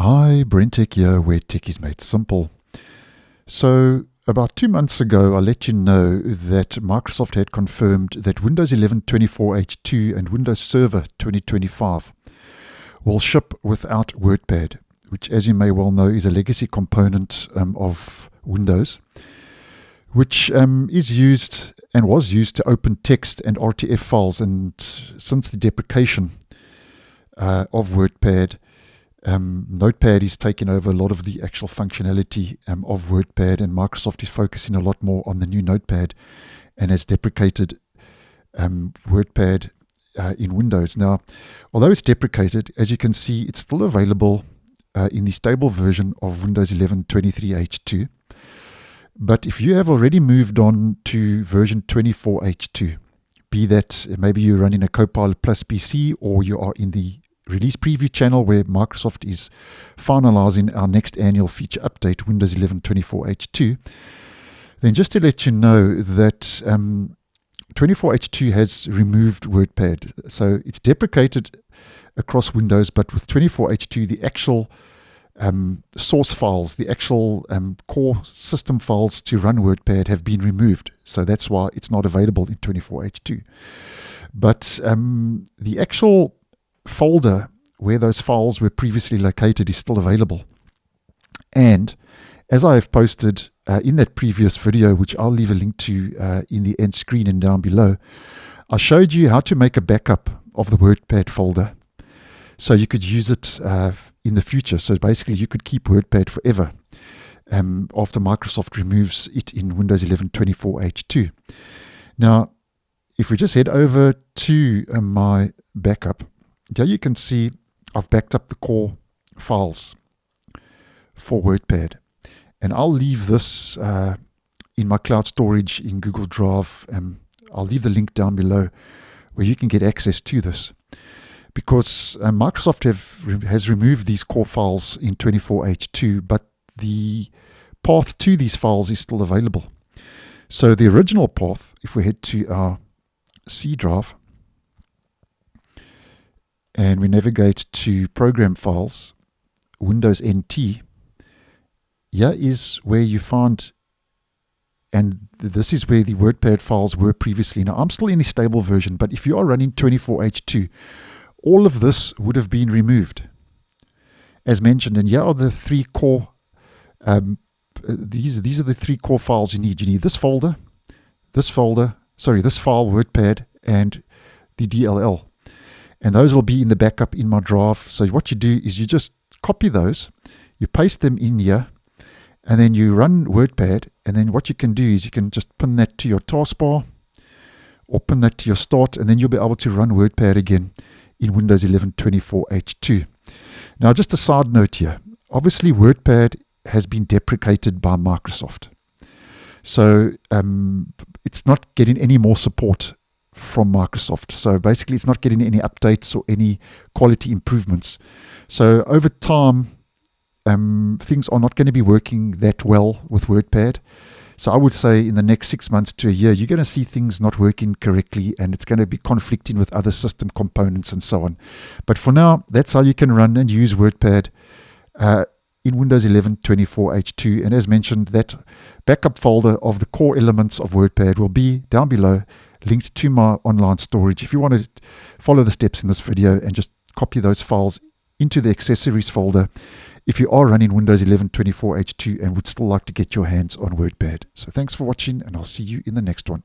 Hi, BrenTech here, where tech is made simple. So, about 2 months ago, I let you know that Microsoft had confirmed that Windows 11 24H2 and Windows Server 2025 will ship without WordPad, which, as you may well know, is a legacy component of Windows, which is used and was used to open text and RTF files. And since the deprecation of WordPad, Notepad is taking over a lot of the actual functionality of WordPad, and Microsoft is focusing a lot more on the new Notepad and has deprecated WordPad in Windows. Now, although it's deprecated, as you can see, it's still available in the stable version of Windows 11 23H2. But if you have already moved on to version 24H2, be that maybe you're running a Copilot Plus PC or you are in the release preview channel where Microsoft is finalizing our next annual feature update, Windows 11 24H2, then just to let you know that 24H2 has removed WordPad. So it's deprecated across Windows, but with 24H2, the actual source files, the actual core system files to run WordPad have been removed. So that's why it's not available in 24H2. But the actual folder where those files were previously located is still available. And as I have posted in that previous video, which I'll leave a link to in the end screen and down below, I showed you how to make a backup of the WordPad folder so you could use it in the future. So basically you could keep WordPad forever after Microsoft removes it in Windows 11 24H2. Now, if we just head over to my backup, here you can see I've backed up the core files for WordPad. And I'll leave this in my cloud storage in Google Drive. I'll leave the link down below where you can get access to this. Because Microsoft has removed these core files in 24H2, but the path to these files is still available. So the original path, if we head to our C drive, and we navigate to Program Files, Windows NT, here is where you find, and this is where the WordPad files were previously. Now, I'm still in the stable version, but if you are running 24H2, all of this would have been removed, as mentioned. And here are the three core, these are the three core files you need. You need this file, WordPad, and the DLL. And those will be in the backup in my drive. So what you do is you just copy those, you paste them in here, and then you run WordPad. And then what you can do is you can just pin that to your taskbar or pin that to your start, and then you'll be able to run WordPad again in Windows 11 24H2. Now, just a side note here. Obviously, WordPad has been deprecated by Microsoft. So it's not getting any more support from Microsoft. So basically it's not getting any updates or any quality improvements. So over time, things are not going to be working that well with WordPad. So I would say in the next 6 months to a year, you're going to see things not working correctly, and it's going to be conflicting with other system components and so on. But for now, that's how you can run and use WordPad in Windows 11 24H2. And as mentioned, that backup folder of the core elements of WordPad will be down below, linked to my online storage. If you want to follow the steps in this video and just copy those files into the accessories folder, if you are running Windows 11 24H2 and would still like to get your hands on WordPad. So thanks for watching, and I'll see you in the next one.